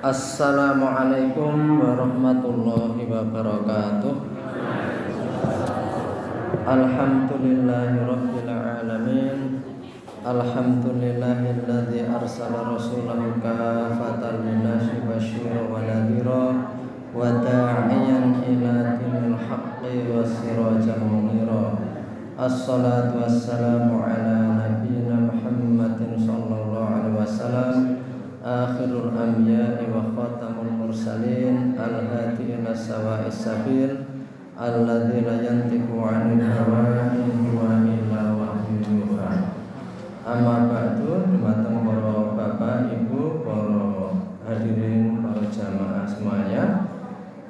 Assalamualaikum warahmatullahi wabarakatuh. Alhamdulillahirabbil alamin. Alhamdulillahilladzi arsala rasulahu kafatan linnasi basyira wa nadhira wa da'iyan ila dinil haqqi wa sirajan munira. Assalatu wassalamu ala nabiyyina Muhammadin sallallahu alaihi wasallam, akhirul anbiya'i wa khatamul mursalin, al-hadi ila sawa'is sabil, alladzi la yantiqu 'anil hawa in huwa illa wahyun yuha. Amma ba'du, dumateng para bapak, ibu, para hadirin, para jamaah semuanya.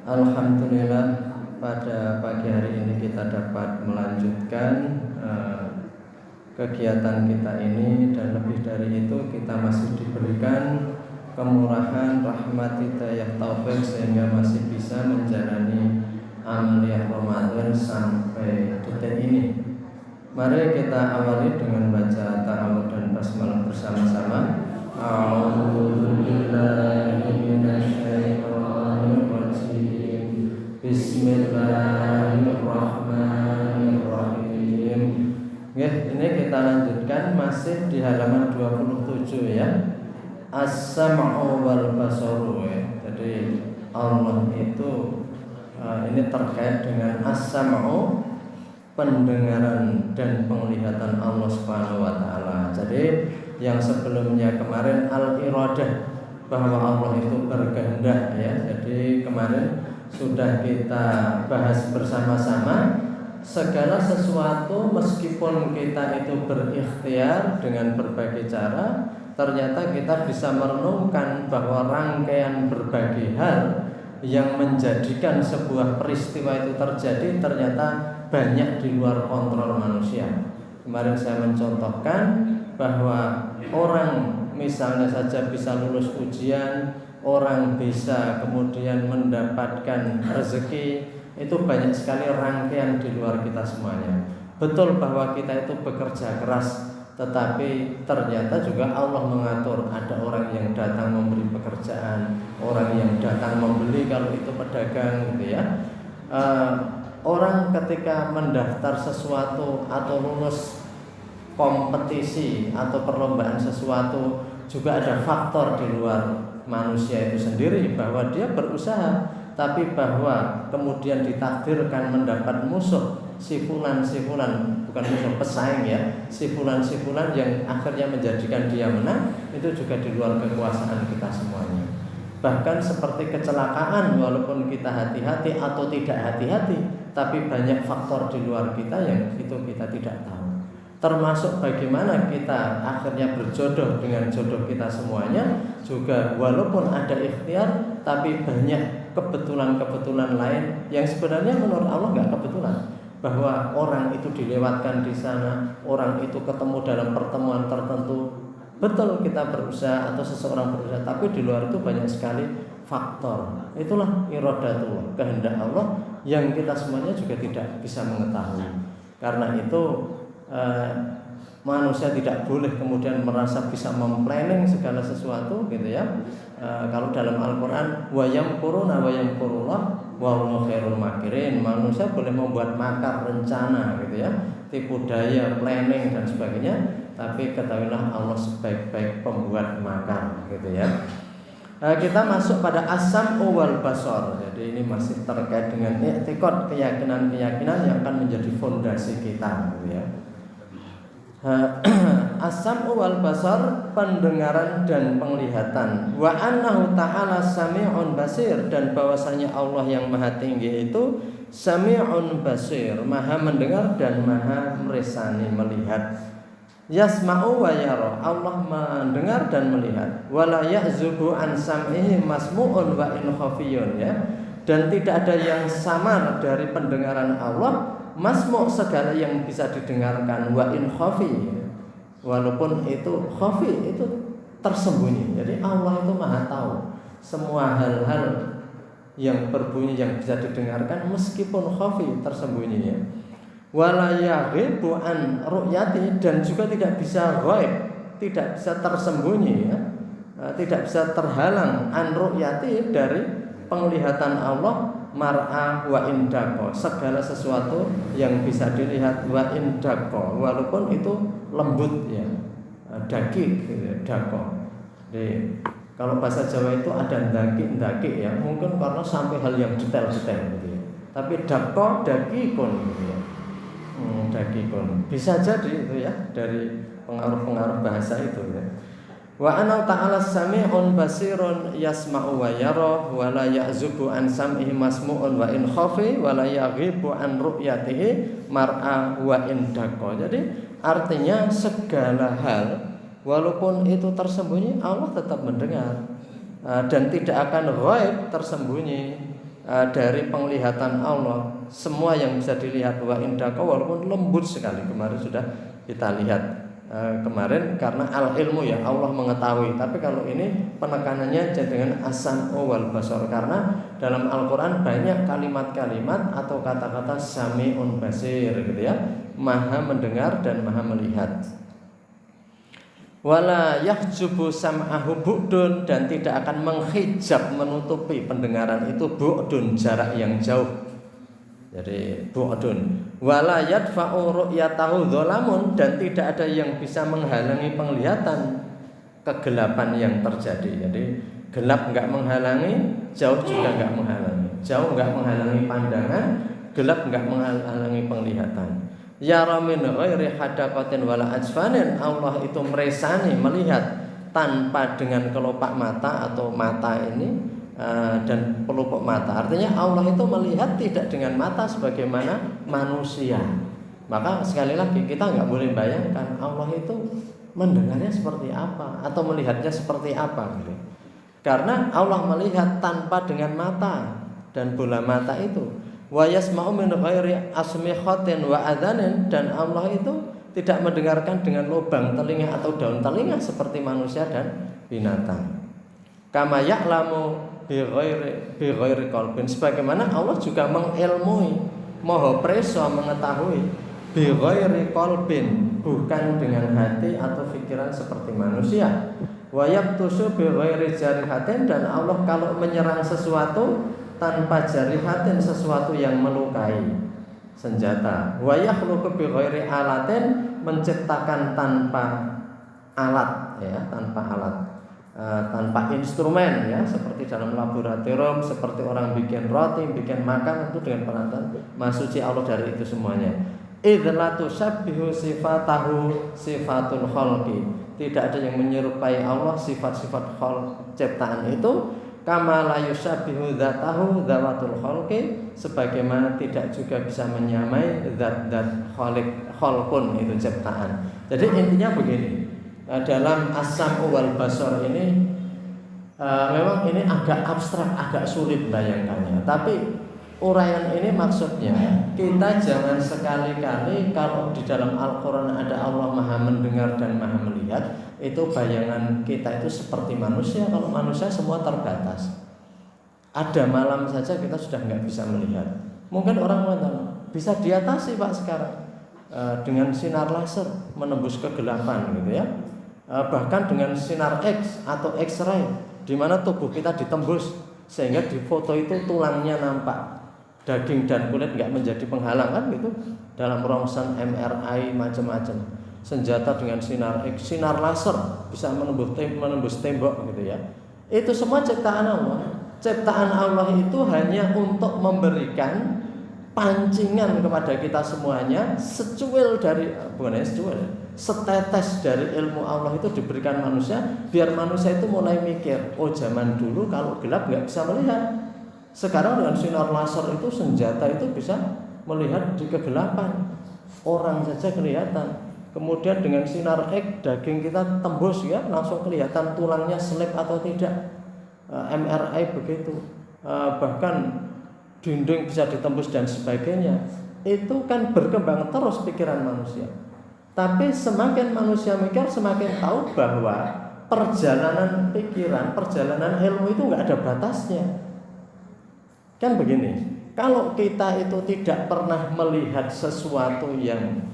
Alhamdulillah pada pagi hari ini kita dapat melanjutkan kegiatan kita ini, dan lebih dari itu kita masih diberikan kemurahan, rahmat, hidayah, taufik sehingga masih bisa menjalani amaliyah Ramadan sampai detik ini. Mari kita awali dengan baca ta'awudz dan basmalah bersama-sama. A'udzubillahi minasyaitonir rajim. Bismillahirrahmanirrahim. Ini kita lanjutkan masih di halaman 27 ya. As-sam'u wal basaru. Jadi Allah itu ini terkait dengan as-sam'u, pendengaran dan penglihatan Allah Subhanahu wa taala. Jadi yang sebelumnya kemarin al-iradah, bahwa Allah itu berkehendak ya. Jadi kemarin sudah kita bahas bersama-sama, segala sesuatu meskipun kita itu berikhtiar dengan berbagai cara, ternyata kita bisa merenungkan bahwa rangkaian berbagai hal yang menjadikan sebuah peristiwa itu terjadi ternyata banyak di luar kontrol manusia. Kemarin saya mencontohkan bahwa orang misalnya saja bisa lulus ujian, orang bisa kemudian mendapatkan rezeki, itu banyak sekali rangkaian di luar kita semuanya. Betul bahwa kita itu bekerja keras, tetapi ternyata juga Allah mengatur. Ada orang yang datang memberi pekerjaan, orang yang datang membeli kalau itu pedagang gitu ya. Orang ketika mendaftar sesuatu atau lulus kompetisi atau perlombaan sesuatu, juga ada faktor di luar manusia itu sendiri, bahwa dia berusaha, tapi bahwa kemudian ditakdirkan mendapat musuh, si fulan, bukan musuh, pesaing ya, si fulan yang akhirnya menjadikan dia menang, itu juga di luar kekuasaan kita semuanya. Bahkan seperti kecelakaan, walaupun kita hati-hati atau tidak hati-hati, tapi banyak faktor di luar kita yang itu kita tidak tahu. Termasuk bagaimana kita akhirnya berjodoh dengan jodoh kita semuanya, juga walaupun ada ikhtiar, tapi banyak kebetulan-kebetulan lain yang sebenarnya menurut Allah nggak kebetulan. Bahwa orang itu dilewatkan di sana, orang itu ketemu dalam pertemuan tertentu. Betul kita berusaha atau seseorang berusaha, tapi di luar itu banyak sekali faktor. Itulah iradatullah, kehendak Allah yang kita semuanya juga tidak bisa mengetahui. Karena itu manusia tidak boleh kemudian merasa bisa memplanning segala sesuatu gitu ya. Kalau dalam Al-Quran, wa yamkuruna wa yamkurullah wallahu khairul makirin, manusia boleh membuat makar, rencana gitu ya, tipu daya, planning dan sebagainya, tapi ketahuilah Allah sebaik-baik pembuat makar gitu ya. Kita masuk pada as-sam'u wal basar. Jadi ini masih terkait dengan i'tiqad, keyakinan-keyakinan yang akan menjadi fondasi kita gitu ya. As-sam'u wal basar, pendengaran dan penglihatan. Wa annahu ta'ala sami'un basir, dan bahwasanya Allah yang maha tinggi itu sami'un basir, maha mendengar dan maha meresani, melihat. Yasma'u wa yara, Allah mendengar dan melihat. Wala ya'zubu an sam'ihi masmu'un wa in khafiyun ya. Dan tidak ada yang samar dari pendengaran Allah, masmu' segala yang bisa didengarkan, wa in khafi, walaupun itu khafi, itu tersembunyi. Jadi Allah itu maha tahu semua hal-hal yang berbunyi yang bisa didengarkan meskipun khafi, tersembunyi ya. Wala yaghibu an ru'yati, dan juga tidak bisa ghaib, tidak bisa tersembunyi ya. tidak bisa terhalang an ru'yati dari penglihatan Allah mar'a wa indaqo, segala sesuatu yang bisa dilihat wa indaqo, walaupun itu lembut ya, daging gitu ya, daqo. Jadi kalau bahasa Jawa itu ada ndaki ya, mungkin karena sampai hal yang detail-detail gitu ya. Tapi daqo dagikun gitu ya. Dagikun. Bisa jadi itu ya dari pengaruh-pengaruh bahasa itu ya. Wa ana ta'ala sami'un basirun yasma'u wa yara wa la ya'zubu an sam'ihi masmu'un wa in khafi wa la yaghibu an ru'yatihi mar'a wa in daqa. Jadi artinya segala hal walaupun itu tersembunyi Allah tetap mendengar, dan tidak akan ghaib tersembunyi dari penglihatan Allah. Semua yang bisa dilihat wa in daqa walaupun lembut sekali. Kemarin sudah kita lihat kemarin karena al ilmu ya Allah mengetahui, tapi kalau ini penekanannya dengan as-sam'u wal basar karena dalam Al-Qur'an banyak kalimat-kalimat atau kata-kata sami'un basir gitu ya, maha mendengar dan maha melihat. Wala yahjubu sam'ahu bu'dun, dan tidak akan menghijab menutupi pendengaran itu bu'dun, jarak yang jauh. Jadi bu'dun. Wala yadfa'u ru'yatahu dhalamun, dan tidak ada yang bisa menghalangi penglihatan kegelapan yang terjadi. Jadi gelap enggak menghalangi, jauh juga enggak menghalangi. Jauh enggak menghalangi pandangan, gelap enggak menghalangi penglihatan. Yara min ghairi hadaqatin wala ajfanin, Allah itu meresani, melihat tanpa dengan kelopak mata atau mata ini dan pelupuk mata. Artinya Allah itu melihat tidak dengan mata sebagaimana manusia. Maka sekali lagi kita nggak boleh bayangkan Allah itu mendengarnya seperti apa atau melihatnya seperti apa gitu. Karena Allah melihat tanpa dengan mata dan bola mata itu. Wa yasma'u min ghairi asmihatin wa adhanin, dan Allah itu tidak mendengarkan dengan lubang telinga atau daun telinga seperti manusia dan binatang. Kama ya'lamu bi ghairi qalbin, sebagaimana Allah juga mengilmui, maha preso mengetahui bi ghairi qalbin, bukan dengan hati atau pikiran seperti manusia. Wa yabtusu bi ghairi jarihatin, dan Allah kalau menyerang sesuatu tanpa jarihatin, sesuatu yang melukai, senjata. Wa yakhluqu bi ghairi alatin, menciptakan tanpa alat ya, tanpa alat. Tanpa instrumen ya, seperti dalam laboratorium, seperti orang bikin roti, bikin makan, itu dengan peralatan. Maha suci Allah dari itu semuanya. Idza tusabbihu sifatahu sifatul khalqi, tidak ada yang menyerupai Allah sifat-sifat ciptaan itu. Kama la yusabbihu dzatahu dzawatul khalqi, sebagaimana tidak juga bisa menyamai zat-zat khalqun itu ciptaan. Jadi intinya begini, dalam as-sam'u wal basar ini memang ini agak abstrak, agak sulit bayangkannya. Tapi uraian ini maksudnya kita jangan sekali-kali kalau di dalam Al-Quran ada Allah maha mendengar dan maha melihat, itu bayangan kita itu seperti manusia. Kalau manusia semua terbatas, ada malam saja kita sudah nggak bisa melihat. Mungkin orang mengatakan bisa diatasi Pak sekarang dengan sinar laser menembus kegelapan gitu ya. Bahkan dengan sinar X atau X-ray, di mana tubuh kita ditembus sehingga di foto itu tulangnya nampak, daging dan kulit nggak menjadi penghalang kan gitu. Dalam rongsen MRI macam-macam, senjata dengan sinar X, sinar laser bisa menembus tembok gitu ya. Itu semua ciptaan Allah. Ciptaan Allah itu hanya untuk memberikan pancingan kepada kita semuanya, secuil dari setetes dari ilmu Allah itu diberikan manusia, biar manusia itu mulai mikir, oh zaman dulu kalau gelap nggak bisa melihat, sekarang dengan sinar laser itu senjata itu bisa melihat di kegelapan, orang saja kelihatan. Kemudian dengan sinar X daging kita tembus ya, langsung kelihatan tulangnya selip atau tidak. MRI begitu, bahkan dinding bisa ditembus dan sebagainya. Itu kan berkembang terus pikiran manusia. Tapi semakin manusia mikir, semakin tahu bahwa perjalanan pikiran, perjalanan ilmu itu nggak ada batasnya. Kan begini, kalau kita itu tidak pernah melihat sesuatu yang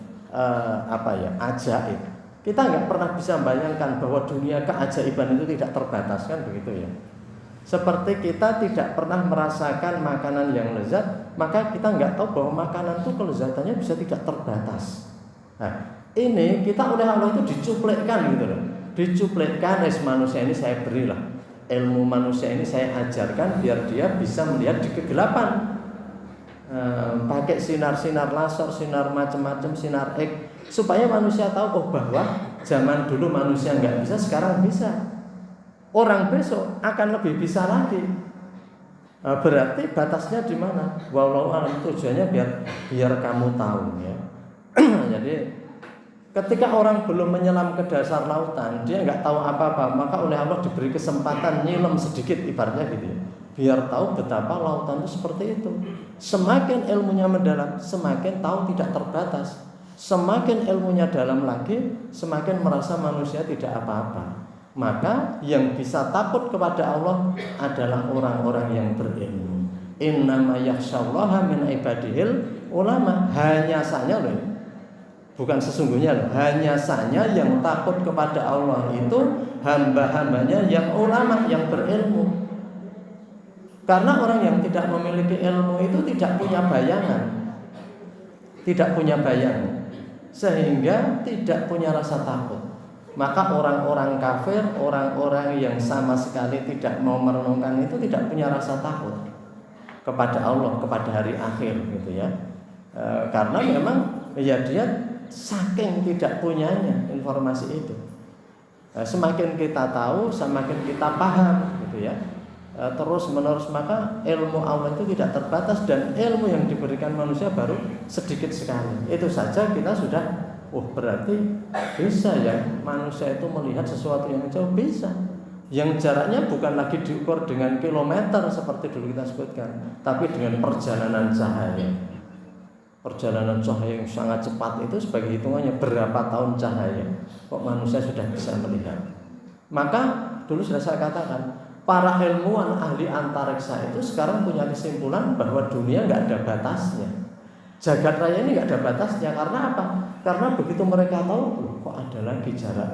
ajaib, Kita nggak pernah bisa bayangkan bahwa dunia keajaiban itu tidak terbatas, kan begitu ya. Seperti kita tidak pernah merasakan makanan yang lezat, maka kita nggak tahu bahwa makanan itu kelezatannya bisa tidak terbatas. Nah, ini kita oleh Allah itu dicuplekkan gitu loh. Dicuplekkan manusia ini saya berilah. Ilmu manusia ini saya ajarkan biar dia bisa melihat di kegelapan. Pakai sinar-sinar laser, sinar macam-macam, sinar X, supaya manusia tahu oh bahwa zaman dulu manusia nggak bisa, sekarang bisa. Orang besok akan lebih bisa lagi. Berarti batasnya di mana? Wallahu a'lam, tujuannya biar kamu tahu ya. Jadi ketika orang belum menyelam ke dasar lautan, dia nggak tahu apa-apa, maka oleh Allah diberi kesempatan nyelam sedikit ibaratnya gitu ya. Biar tahu betapa lautan itu seperti itu. Semakin ilmunya mendalam, semakin tahu tidak terbatas. Semakin ilmunya dalam lagi, semakin merasa manusia tidak apa-apa. Maka yang bisa takut kepada Allah adalah orang-orang yang berilmu. Innama yakhsyallaha min ibadihil ulama. Hanya saja loh, bukan sesungguhnya loh, hanya saja yang takut kepada Allah itu hamba-hambanya yang ulama, yang berilmu. Karena orang yang tidak memiliki ilmu itu tidak punya bayangan, tidak punya bayangan, sehingga tidak punya rasa takut. Maka orang-orang kafir, orang-orang yang sama sekali tidak mau merenungkan itu tidak punya rasa takut kepada Allah, kepada hari akhir gitu ya. Karena memang ya dia saking tidak punyanya informasi itu. Semakin kita tahu, semakin kita paham gitu ya. Terus menerus, maka ilmu Allah itu tidak terbatas, dan ilmu yang diberikan manusia baru sedikit sekali. Itu saja kita sudah berarti bisa ya manusia itu melihat sesuatu yang jauh, bisa. Yang jaraknya bukan lagi diukur dengan kilometer seperti dulu kita sebutkan, tapi dengan perjalanan cahaya. Perjalanan cahaya yang sangat cepat itu sebagai hitungannya berapa tahun cahaya kok manusia sudah bisa melihat. Maka dulu sudah saya katakan, para ilmuwan ahli antariksa itu sekarang punya kesimpulan bahwa dunia nggak ada batasnya, jagat raya ini nggak ada batasnya. Karena apa? Karena begitu mereka tahu, kok ada lagi jarak.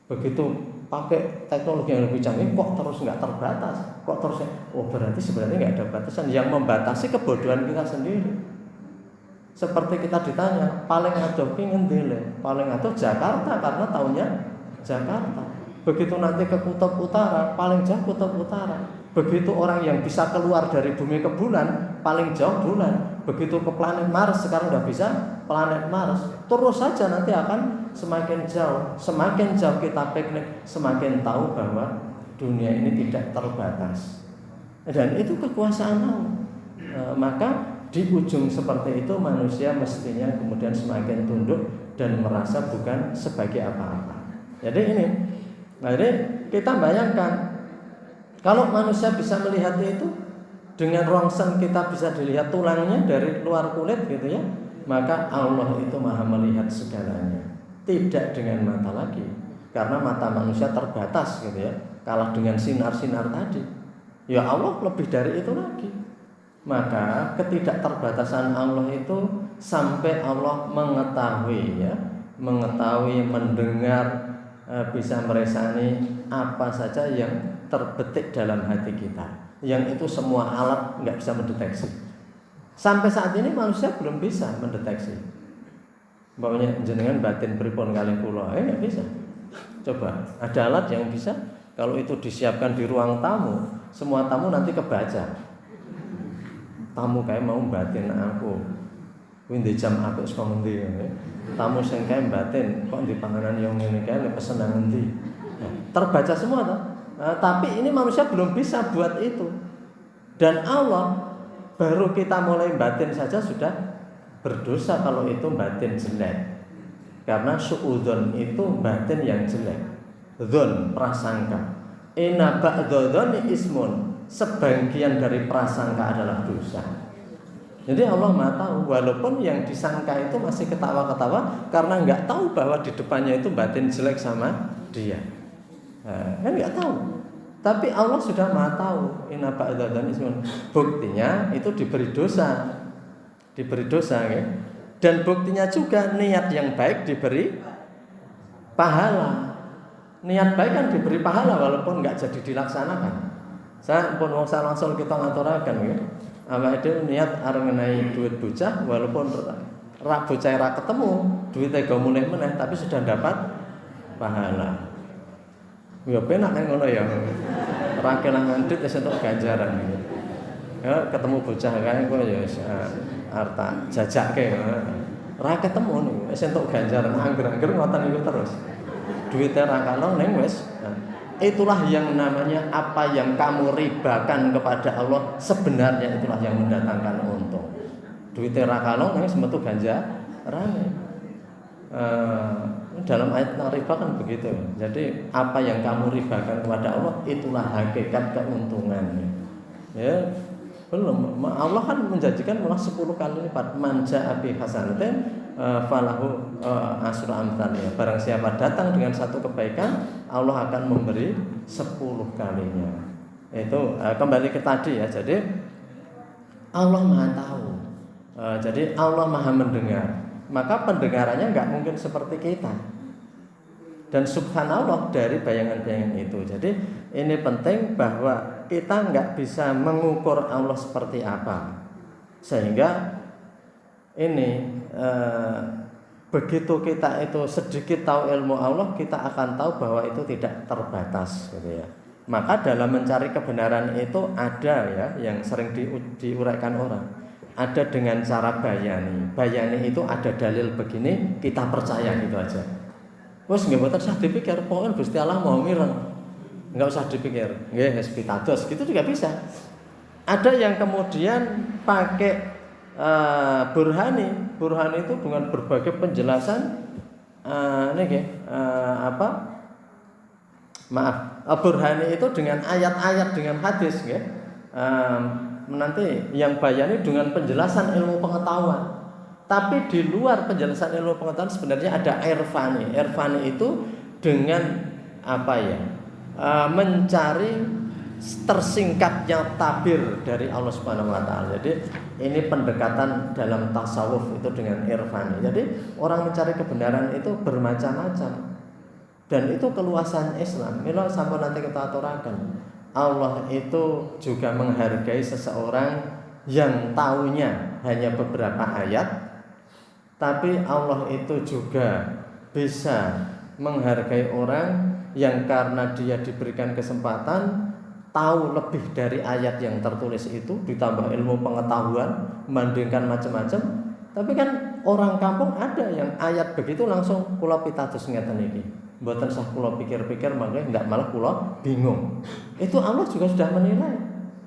Begitu pakai teknologi yang lebih canggih, kok terus nggak terbatas, kok terus. Berarti sebenarnya nggak ada batasan. Yang membatasi kebodohan kita sendiri. Seperti kita ditanya, paling adoh pengen dile, paling adoh Jakarta karena tahunya Jakarta. Begitu nanti ke kutub utara, paling jauh kutub utara. Begitu orang yang bisa keluar dari bumi ke bulan, paling jauh bulan. Begitu ke planet Mars, sekarang udah bisa planet Mars. Terus saja nanti akan semakin jauh. Semakin jauh kita piknik, semakin tahu bahwa dunia ini tidak terbatas. Dan itu kekuasaan Allah. Maka di ujung seperti itu manusia mestinya kemudian semakin tunduk dan merasa bukan sebagai apa-apa. Jadi ini, jadi kita bayangkan kalau manusia bisa melihat itu dengan rongsen, kita bisa dilihat tulangnya dari luar kulit gitu ya, maka Allah itu maha melihat segalanya, tidak dengan mata lagi, karena mata manusia terbatas gitu ya, kalah dengan sinar-sinar tadi. Ya Allah lebih dari itu lagi. Maka ketidakterbatasan Allah itu sampai Allah mengetahui ya, mengetahui, mendengar, bisa meresani apa saja yang terbetik dalam hati kita, yang itu semua alat nggak bisa mendeteksi. Sampai saat ini manusia belum bisa mendeteksi. Bawanya jenengan batin pripun kalih kula, nggak bisa. Coba ada alat yang bisa. Kalau itu disiapkan di ruang tamu, semua tamu nanti kebaca. Tamu kayak mau batin aku, kuwi ndek jam apik saka ngendi ya. Tamu sing kae batin kok di panganan yang ngene kae pesen nang ngendi. Terbaca semua toh. Tapi ini manusia belum bisa buat itu. Dan Allah baru kita mulai batin saja sudah berdosa kalau itu batin jelek. Karena suudzon itu batin yang jelek. Dzon prasangka. Inna ba'dzadzoni ismun. Sebagian dari prasangka adalah dosa. Jadi Allah Maha tahu, walaupun yang disangka itu masih ketawa-ketawa karena nggak tahu bahwa di depannya itu batin jelek sama dia. Kan nggak tahu. Tapi Allah sudah Maha tahu. Inna ba'dzadzoni ismun. Buktinya itu diberi dosa, ya. Dan buktinya juga niat yang baik diberi pahala. Niat baik kan diberi pahala walaupun nggak jadi dilaksanakan. Saya pun wong langsung kita ngaturaken nggih. Awake dhewe niat arep ngenahi duit bocah walaupun ra bocah ra ketemu, duwite go mulih meneh tapi sudah dapat pahala. Ya penak nek ngono ya. Ora kelangan duit wis entuk ganjaran gitu. Ya ketemu bocah kae kok ya wis arta jajake. Ra ketemu niku wis entuk ganjaran angger-angger ngoten niku terus. Duwite ra kalong ning wis. Itulah yang namanya apa yang kamu ribakan kepada Allah sebenarnya itulah yang mendatangkan untung. Duwite ra kalong ning metu ganjarane. Dalam ayat riba kan begitu. Jadi apa yang kamu ribakan kepada Allah itulah hakikat keuntungannya. Ya, belum. Allah kan menjanjikan malah 10 kali lipat. Manja abi hasanatin falahu asru amsalnya. Barang siapa datang dengan satu kebaikan, Allah akan memberi 10 kalinya. Itu kembali ke tadi ya. Jadi Allah Maha tahu. Jadi Allah Maha mendengar. Maka pendengarannya nggak mungkin seperti kita. Dan subhanallah dari bayangan-bayangan itu. Jadi ini penting bahwa kita nggak bisa mengukur Allah seperti apa. Sehingga ini begitu kita itu sedikit tahu ilmu Allah, kita akan tahu bahwa itu tidak terbatas gitu ya. Maka dalam mencari kebenaran itu ada ya yang sering diuraikan orang. Ada dengan cara bayani. Bayani itu ada dalil begini, kita percaya gitu aja. Wes nggih mboten usah dipikir, pokoknya Gusti Allah mau mireng. Enggak usah dipikir. Nggih wis pitados, gitu juga bisa. Ada yang kemudian pakai burhani. Burhani itu dengan berbagai penjelasan burhani itu dengan ayat-ayat dengan hadis nggih. Nanti yang bayani dengan penjelasan ilmu pengetahuan. Tapi di luar penjelasan ilmu pengetahuan sebenarnya ada irfani. Irfani itu dengan mencari tersingkatnya tabir dari Allah Subhanahu wa taala. Jadi ini pendekatan dalam tasawuf itu dengan irfani. Jadi orang mencari kebenaran itu bermacam-macam. Dan itu keluasan Islam. Mila sampai nanti kita aturaken. Allah itu juga menghargai seseorang yang taunya hanya beberapa ayat, tapi Allah itu juga bisa menghargai orang yang karena dia diberikan kesempatan tahu lebih dari ayat yang tertulis itu, ditambah ilmu pengetahuan, membandingkan macam-macam. Tapi kan orang kampung ada yang ayat begitu langsung kula pitados ngeten iki. Mboten sah kula pikir-pikir makanya ndak malah kula bingung. Itu Allah juga sudah menilai.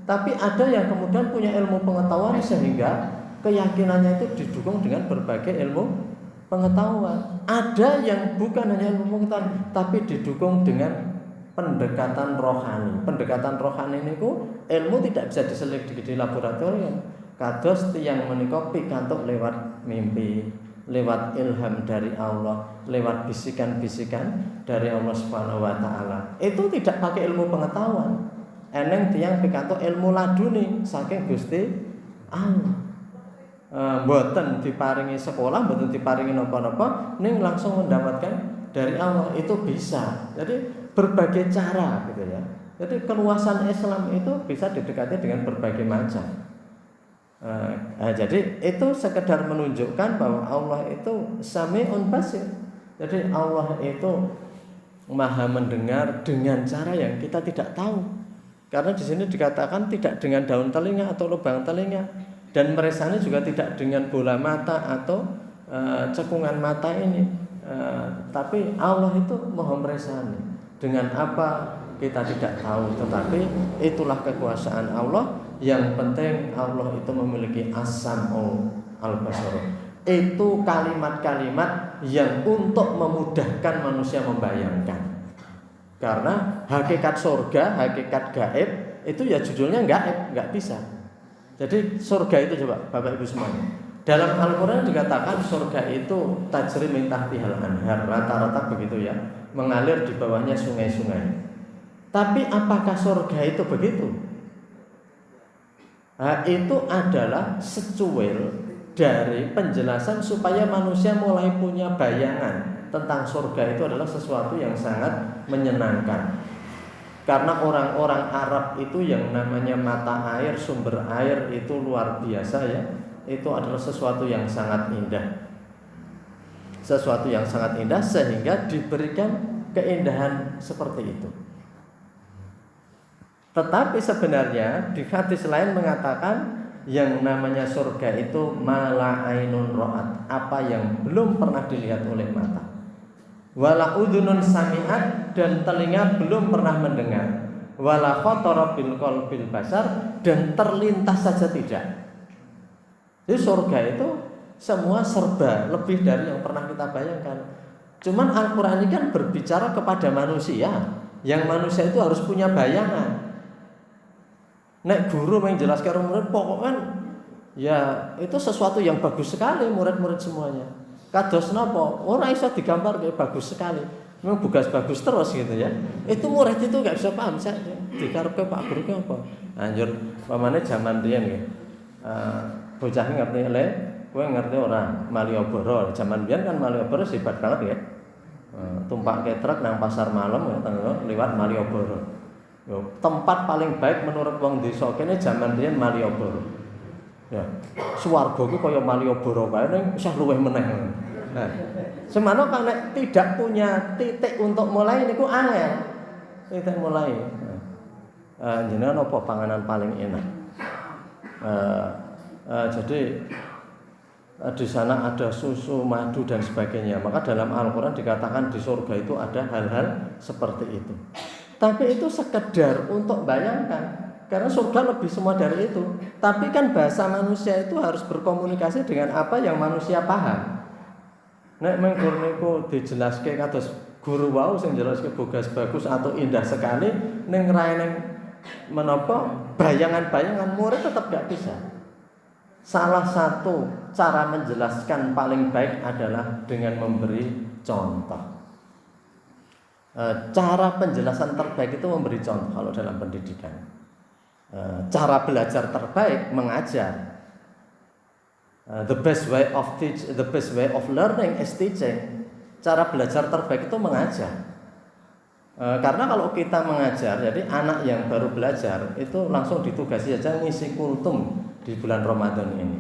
Tapi ada yang kemudian punya ilmu pengetahuan sehingga keyakinannya itu didukung dengan berbagai ilmu pengetahuan. Ada yang bukan hanya ilmu pengetahuan tapi didukung dengan pendekatan rohani. Pendekatan rohani niku ilmu tidak bisa diselidiki di laboratorium. Kados tiyang menika pikantuk lewat mimpi, lewat ilham dari Allah, lewat bisikan-bisikan dari Allah Subhanahu wa taala. Itu tidak pakai ilmu pengetahuan. Eneng tiyang pikantuk ilmu laduni saking Gusti Allah. Mboten diparingi sekolah, mboten diparingi napa-napa, ning langsung mendapatkan dari Allah. Itu bisa. Jadi berbagai cara gitu ya. Jadi keluasan Islam itu bisa didekati dengan berbagai macam. Jadi itu sekedar menunjukkan bahwa Allah itu Sami'un Basir. Jadi Allah itu Maha mendengar dengan cara yang kita tidak tahu. Karena di sini dikatakan tidak dengan daun telinga atau lubang telinga, dan meresani juga tidak dengan bola mata atau cekungan mata ini. Tapi Allah itu Maha meresani. Dengan apa kita tidak tahu, tetapi itulah kekuasaan Allah. Yang penting Allah itu memiliki as-sam'u al-basar. Itu kalimat-kalimat yang untuk memudahkan manusia membayangkan. Karena hakikat surga, hakikat gaib itu ya judulnya gaib, nggak bisa. Jadi surga itu coba Bapak Ibu semuanya. Dalam Al-Quran dikatakan surga itu tajri min tahtihal anhar, rata-rata begitu ya, mengalir di bawahnya sungai-sungai. Tapi apakah surga itu begitu? Itu adalah secuil dari penjelasan supaya manusia mulai punya bayangan tentang surga itu adalah sesuatu yang sangat menyenangkan. Karena orang-orang Arab itu yang namanya mata air, sumber air itu luar biasa ya. Itu adalah sesuatu yang sangat indah. Sesuatu yang sangat indah sehingga diberikan keindahan seperti itu. Tetapi sebenarnya di hadis lain mengatakan yang namanya surga itu mala ainun ra'at, apa yang belum pernah dilihat oleh mata. Wala udhunun sami'at, dan telinga belum pernah mendengar. Wala khatara bil qalbil basar, dan terlintas saja tidak. Jadi surga itu semua serba lebih dari yang pernah kita bayangkan. Cuman Al-Quran ini kan berbicara kepada manusia, yang manusia itu harus punya bayangan. Nek guru menjelaskan murid pokoknya ya itu sesuatu yang bagus sekali murid-murid semuanya. Kados napa? Ora iso digambar kayak bagus sekali. Memang bagus terus gitu ya. Itu murid itu enggak bisa paham saya. Dikarepe Pak Guru ki apa? Anjur pamane jaman riyen nggih. Bocah ngerti le, kowe ngerti ora Malioboro. Jaman biyen kan Malioboro hebat banget ya. Tumpak ke truk nang pasar malam ya lewat Malioboro. Yo, tempat paling baik menurut wong desa kene jaman riyen Malioboro. Ya, swarga ku kaya Malioboro kae ning isih luwih meneh. Nah, semana kan nek tidak punya titik untuk mulai niku angel. Titik mulai. Jenengan apa panganan paling enak? Jadi di sana ada susu, madu dan sebagainya. Maka dalam Al-Qur'an dikatakan di surga itu ada hal-hal seperti itu. Tapi itu sekedar untuk bayangkan. Karena surga lebih semua dari itu. Tapi kan bahasa manusia itu harus berkomunikasi dengan apa yang manusia paham. Nek mengkur niku dijelaske kados guru wau sing jelaske bogas bagus atau indah sekali ning raine menapa bayangan-bayangan murid tetap gak bisa. Salah satu cara menjelaskan paling baik adalah dengan memberi contoh. Cara penjelasan terbaik itu memberi contoh kalau dalam pendidikan. Cara belajar terbaik mengajar. The best way of learning is teaching. Cara belajar terbaik itu mengajar. Karena kalau kita mengajar, jadi anak yang baru belajar itu langsung ditugasi saja ngisi kultum di bulan Ramadan ini.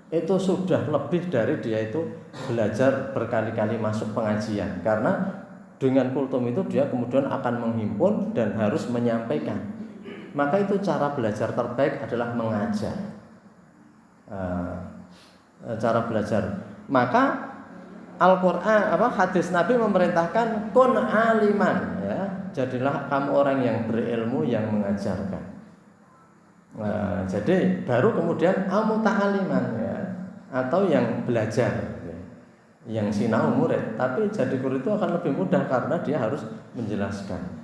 Itu sudah lebih dari dia itu belajar berkali-kali masuk pengajian. Karena dengan kultum itu dia kemudian akan menghimpun dan harus menyampaikan. Maka itu cara belajar terbaik adalah mengajar. Cara belajar. Maka Al-Qur'an hadis Nabi memerintahkan kun aliman ya. Jadilah kamu orang yang berilmu yang mengajarkan. Jadi baru kemudian muta'aliman ya atau yang belajar ya. Yang sinau murid, tapi jadi guru itu akan lebih mudah karena dia harus menjelaskan.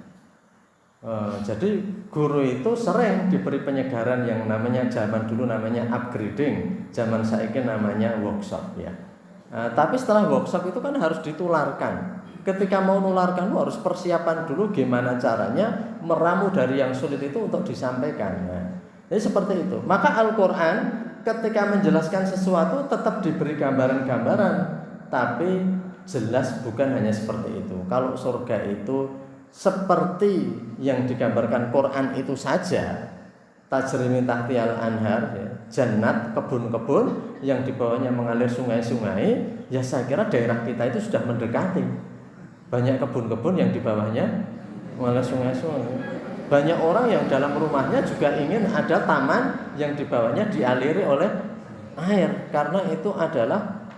Jadi guru itu sering diberi penyegaran yang namanya zaman dulu namanya upgrading, zaman saiki namanya workshop ya. Tapi setelah workshop itu kan harus ditularkan. Ketika mau nularkan harus persiapan dulu gimana caranya meramu dari yang sulit itu untuk disampaikan. Jadi seperti itu. Maka Al-Quran ketika menjelaskan sesuatu tetap diberi gambaran-gambaran, tapi jelas bukan hanya seperti itu. Kalau surga itu seperti yang digambarkan Quran itu saja, tajri min tahtihal anhar ya, jannat, kebun-kebun yang di bawahnya mengalir sungai-sungai, ya saya kira daerah kita itu sudah mendekati. Banyak kebun-kebun yang di bawahnya mengalir sungai-sungai. Banyak orang yang dalam rumahnya juga ingin ada taman yang di bawahnya dialiri oleh air, karena itu adalah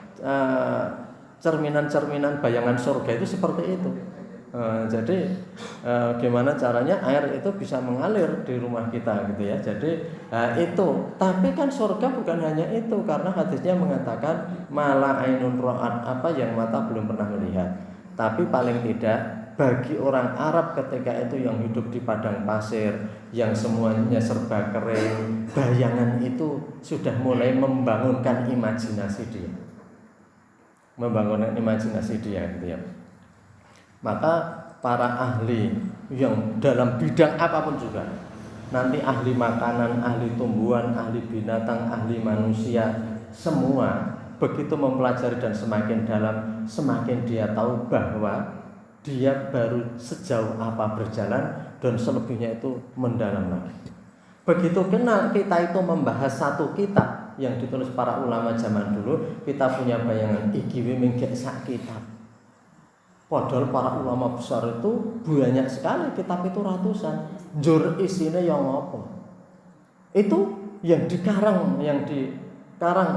cerminan-cerminan bayangan surga itu seperti itu. Jadi gimana caranya air itu bisa mengalir di rumah kita gitu ya. Jadi itu. Tapi kan surga bukan hanya itu, karena hadisnya mengatakan mala ainun ra'at, apa yang mata belum pernah melihat. Tapi paling tidak bagi orang Arab ketika itu yang hidup di padang pasir, yang semuanya serba kering, bayangan itu sudah mulai membangunkan imajinasi dia. Membangunkan imajinasi dia gitu ya. Maka para ahli yang dalam bidang apapun juga, nanti ahli makanan, ahli tumbuhan, ahli binatang, ahli manusia, semua begitu mempelajari dan semakin dalam, semakin dia tahu bahwa dia baru sejauh apa berjalan dan selebihnya itu mendalam lagi. Begitu kenal kita itu membahas satu kitab yang ditulis para ulama zaman dulu, kita punya bayangan iki mingkek sak kitab. Padahal para ulama besar itu banyak sekali, kitab itu ratusan. Njur isine yang apa? Itu yang dikarang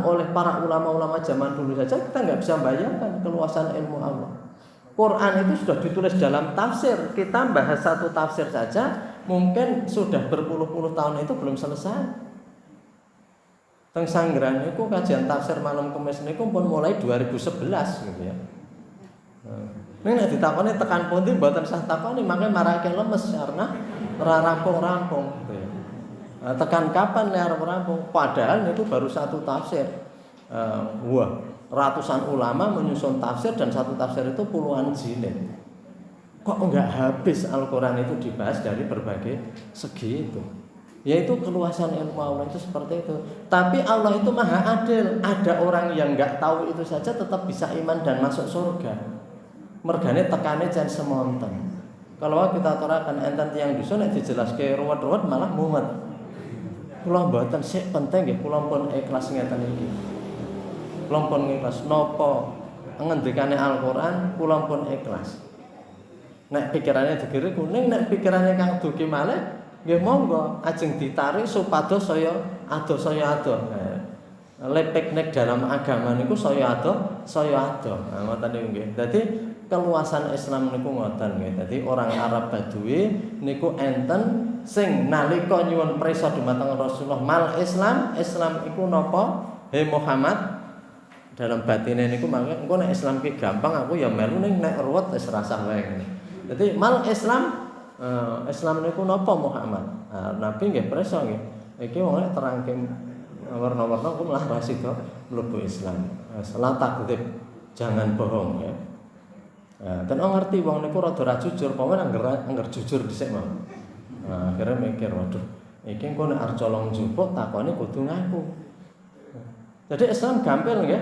oleh para ulama-ulama zaman dulu saja kita nggak bisa bayangkan keluasan ilmu Allah. Quran itu sudah ditulis dalam tafsir. Kita bahas satu tafsir saja mungkin sudah berpuluh-puluh tahun itu belum selesai. Teng Sanggeran niku kajian tafsir malam Kamis niku pun mulai 2011 gitu ya. Nek nek ditakoni tekan pundi mboten sah takoni, makanya marake lemes karena ora rampung-rampung gitu ya. Tekan kapan nek rampung? Padahal itu baru satu tafsir. Ratusan ulama menyusun tafsir dan satu tafsir itu puluhan jilid. Kok enggak habis Al-Qur'an itu dibahas dari berbagai segi itu. Yaitu keluasan ilmu Allah itu seperti itu. Tapi Allah itu maha adil. Ada orang yang enggak tahu itu saja tetap bisa iman dan masuk surga. Mergane tekane jan semonten. Kalau kita aturaken enten tiyang dusun nek dijelaske ruwet-ruwet malah mumet. Kula mboten sik penting nggih kula pun ikhlas ngeten iki. Kula pun ikhlas napa ngendikane Al-Qur'an kula pun ikhlas. Nek pikirane digere kuning, nek pikirane Kang Duki malih nggih monggo ajeng ditarik supados saya ado. Piknik dalam agama niku saya ado. Nah ngoten niku nggih. Dadi keluasan Islam niku ngoten nggih. Dadi orang Arab Badui niku enten sing nalika nyuwun prisa dumateng Rasulullah mal Islam iku napa? He Muhammad, dalam batine niku mangke engko nek Islam ki gampang aku ya melu ning nek ruwet wis rasah wae ngene. Dadi mal Islam niku napa Muhammad? Nabi nggih prisa nggih. Iki wong nek terangke warna-warna ku malah rasida mlebu Islam. Salah takdzib, jangan bohong ya. Dan ngerti wong niku rada ra jujur, pawen angger jujur dhisik mawon. Akhirnya mikir, waduh, iki engko nek arep colong njupuk takone kudu ngaku. Jadi Islam gampil nggih,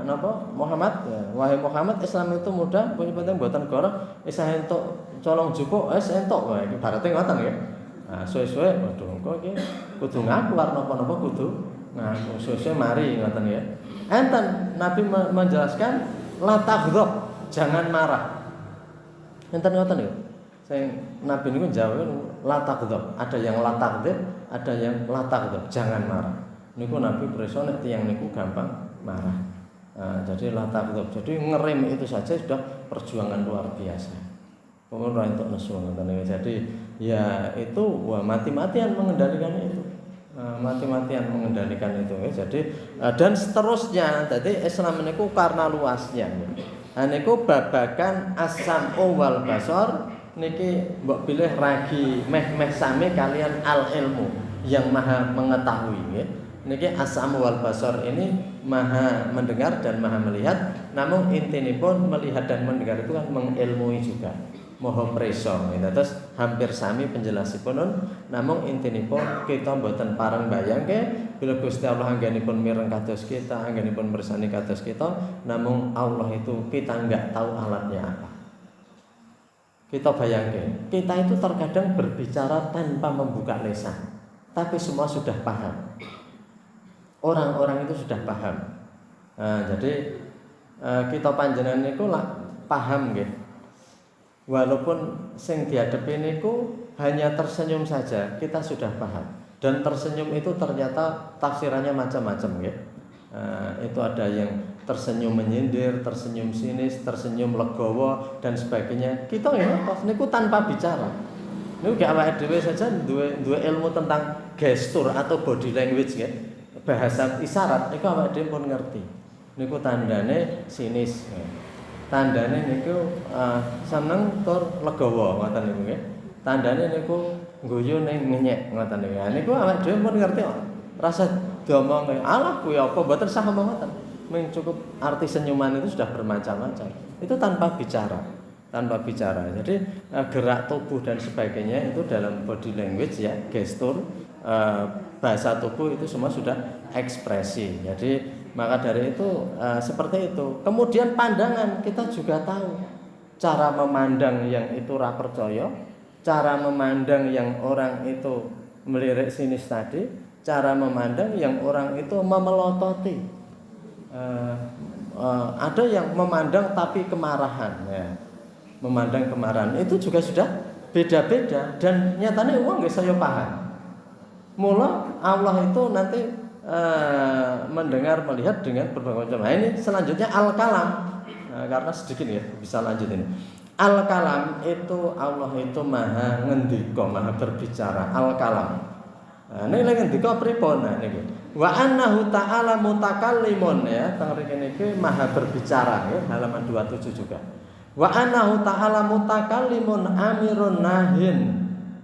napa Muhammad, wahai Muhammad Islam itu mudah, punya penting mboten goro, isa entuk colong njupuk, wis entuk wae. Iki barate ngoten nggih. Suwe-suwe waduh engko iki kudu ngaku arep napa-napa kudu ngaku. Suwe-suwe mari ngoten ya. Enten Nabi menjelaskan la taghdab, jangan marah. Enten ngoten nggih. Sing Nabi niku jawab la taghdab, ada yang la taghdab, ada yang la taghdab, jangan marah. Niku Nabi prisa nek tiyang niku gampang marah. Jadi la taghdab. Jadi ngerem itu saja sudah perjuangan luar biasa. Kemudian untuk nesu ngoten. Jadi ya itu mati-matian mengendalikan itu. Mati-matian mengendalikan itu. Jadi dan seterusnya. Jadi Islam niku karena luasnya. Niku babagan as-sam'u wal basar niki mbok pilih ragi meh sami kalian al ilmu yang maha mengetahui nggih. Niki as-sam'u wal basar ini maha mendengar dan maha melihat, namun intinipun melihat dan mendengar itu kan mengilmui juga. Moho preso gitu. Terus hampir sami penjelasipun namun intinipun kita mboten pareng bayangke bila Gusti Allah anggenipun mireng kados kita, anggenipun mirsani kados kita, namun Allah itu kita enggak tahu alatnya apa. Kita bayangke, kita itu terkadang berbicara tanpa membuka lisan, tapi semua sudah paham. Orang-orang itu sudah paham. Jadi kita panjenengan niku paham nggih. Walaupun sing dihadapi niku hanya tersenyum saja, kita sudah paham. Dan tersenyum itu ternyata tafsirannya macam-macam nggih. Itu ada yang tersenyum menyindir, tersenyum sinis, tersenyum legowo dan sebagainya. Kita niku tanpa bicara. Niku gak awake dhewe saja duwe ilmu tentang gestur atau body language nggih. Bahasa isyarat niku awake dhewe pun ngerti. Niku tandane sinis. Tandane niku seneng tur legowo ngoten niku nggih. Tandane niku guyu ning ngenyek ngoten niku. Niku awake dhewe pun ngerti kok. Rasa diomong alah kuwi apa mboten sah omong ngoten. Mung cukup arti senyuman itu sudah bermacam-macam. Itu tanpa bicara. Jadi gerak tubuh dan sebagainya itu dalam body language ya, gestur, bahasa tubuh itu semua sudah ekspresi. Jadi Maka dari itu seperti itu. Kemudian pandangan kita juga tahu cara memandang yang itu ra percaya, cara memandang yang orang itu melirik sinis tadi, cara memandang yang orang itu memelototi. Ada yang memandang tapi kemarahan, ya. Memandang kemarahan itu juga sudah beda-beda dan nyatanya uang nggak saya paham. Mula Allah itu nanti mendengar melihat dengan berbagai macam. Nah, ini selanjutnya al-kalam. Karena sedikit ya bisa lanjut ini. Al-kalam itu Allah itu maha ngendika, maha berbicara. Al-kalam. Nah, ini lagi ngendika pripun niki. Wa annahu ta'ala mutakallimun ya, teng niki maha berbicara ya, halaman 27 juga. Wa annahu ta'ala mutakallimun amirun nahin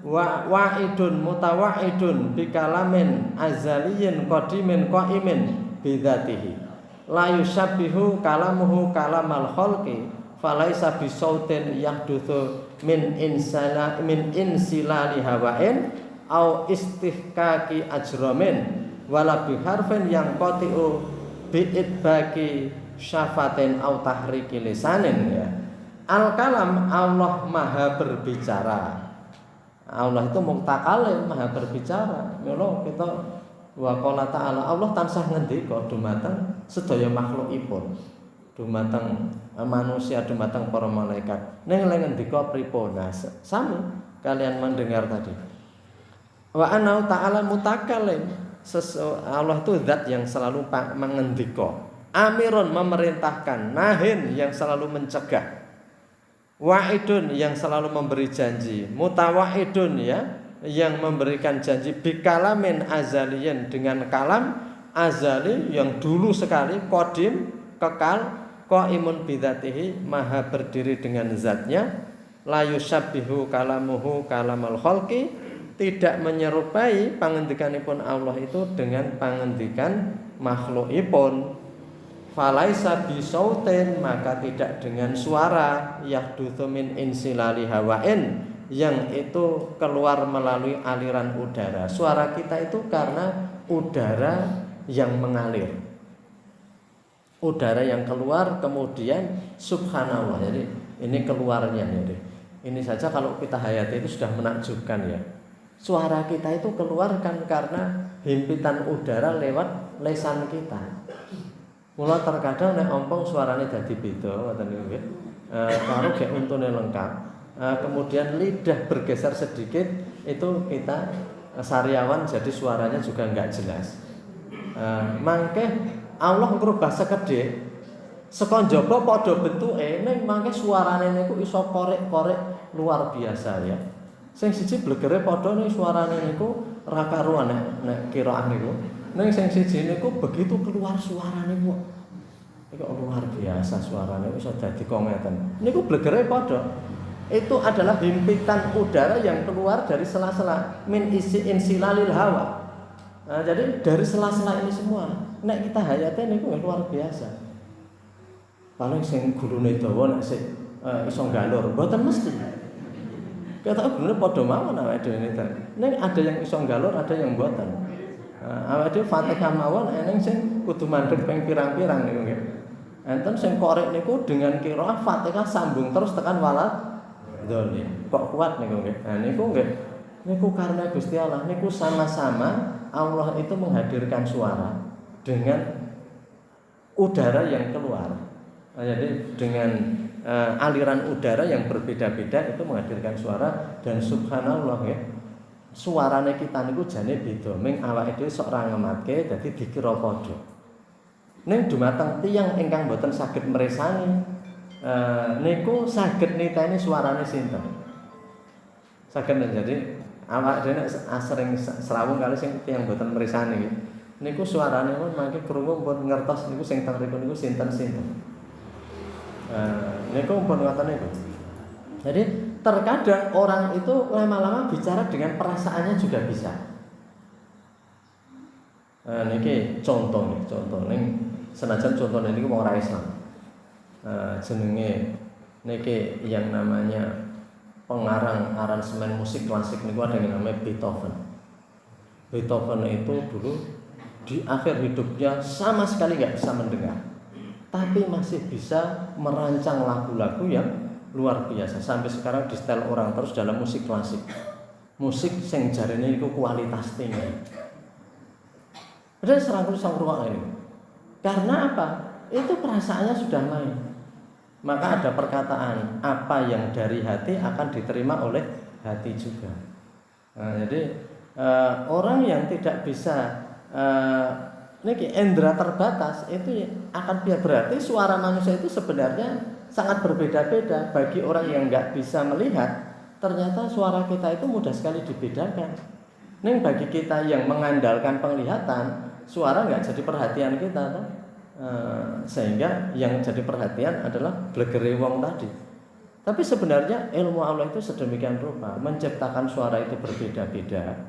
wa wa'idun mutawa'idun bikalamin azaliyin qadimin qaimin bidzatihi la yusabbihu kalamuhu kalamal khalqi falaisa bisautin yahdutsu min insilali hawain au istihqaqi ajramin wala biharfin yang qati'u bi'idbaki syafatin au tahriki lisanin ya. Al-kalam Allah maha berbicara. Allah itu mutakalim, maha berbicara. Mila kita wa qala ta'ala Allah tansah ngendika dumateng sedaya makhlukipun. Dumateng manusia, dumateng para malaikat. Ning lek ngendika pripun? Sami kalian mendengar tadi. Wa anna ta'ala mutakalim. Allah itu zat yang selalu mengendika. Amirun memerintahkan, nahin yang selalu mencegah. Wa'idun yang selalu memberi janji, mutawa'idun ya yang memberikan janji bikalamin azaliyin dengan kalam azali yang dulu sekali, qadim kekal, qaimun bidzatihi maha berdiri dengan zatnya, la yusabbihu kalamuhu kalamal khalqi tidak menyerupai pangendikanipun Allah itu dengan pangendikan makhlukipun. Falaisa bisautin maka tidak dengan suara yahdutsu min insilali hawain yang itu keluar melalui aliran udara. Suara kita itu karena udara yang mengalir. Udara yang keluar kemudian subhanallah. Jadi ini keluarnya jadi. Ini saja kalau kita hayati itu sudah menakjubkan ya. Suara kita itu keluar kan karena himpitan udara lewat lesan kita. Mula terkadang nek ompong suarane dadi beda ngoten niku nggih. Karo gek untune lengkap. Kemudian lidah bergeser sedikit itu kita sariawan jadi suaranya juga enggak jelas. Mangke Allah ngrubah sekedhik saka njaba padha bentuke ning mangke suarane niku iso korek-korek luar biasa ya. Sing siji blegere padha ning suarane niku ra karuan nek qiraah niku. Ning sing siji niku begitu keluar suarane kok. Iku luar biasa suarane iso dadi kok ngeten. Niku blegere padha. Itu adalah himpitan udara yang keluar dari sela-sela min isi insilalil hawa. Nah, jadi dari sela-sela ini semua nek kita hayate niku luar biasa. Paling sing gulune dawa nek sik iso galur, mboten mesti. Kata gulune padha mawon awake dhewe niku. Ning ada yang iso galur, ada yang mboten. Awake dhewe Fatihah mawon eneng sing kudu mandeg ping pirang-pirang niku nggih. Enten sing korek niku dengan qiraah Fatihah sambung terus tekan walad dzoni. Kok kuat niku nggih. Nah niku nggih. Niku karena Gusti Allah niku sama-sama Allah itu menghadirkan suara dengan udara yang keluar. Jadi dengan aliran udara yang berbeda-beda itu menghadirkan suara dan subhanallah ya. Suarane kita niku jane beda, ming awake dhewe sok ra ngematke dadi dikira padha. Ning dumateng tiyang ingkang boten saged mresani niku saged niteni suarane sinten. Saged jadi awake dhewe nek asring srawung kali sing tiyang boten mresani niku suarane pun mangke krungu pun ngertos niku sing teng mriku niku sinten-sinten. Niku pun ngoten niku. Jadi terkadang orang itu lama-lama bicara dengan perasaannya juga bisa. Niki contoh ning senajan contohnya niki wong ora Islam. Jenenge niki yang namanya pengarang aransemen musik klasik niku ada yang namanya Beethoven. Beethoven itu dulu di akhir hidupnya sama sekali nggak bisa mendengar, tapi masih bisa merancang lagu-lagu yang luar biasa. Sampai sekarang di setel orang terus dalam musik klasik, musik sing jarene iku kualitas tinggi. Padahal serangkul sang ruang ini. Karena apa? Itu perasaannya sudah main. Maka ada perkataan, apa yang dari hati akan diterima oleh hati juga. Nah, jadi orang yang tidak bisa ini indera terbatas itu akan berarti suara manusia itu sebenarnya sangat berbeda-beda. Bagi orang yang nggak bisa melihat, ternyata suara kita itu mudah sekali dibedakan. Nih bagi kita yang mengandalkan penglihatan, suara nggak jadi perhatian kita, toh? Sehingga yang jadi perhatian adalah blegere wong tadi. Tapi sebenarnya ilmu Allah itu sedemikian rupa menciptakan suara itu berbeda-beda.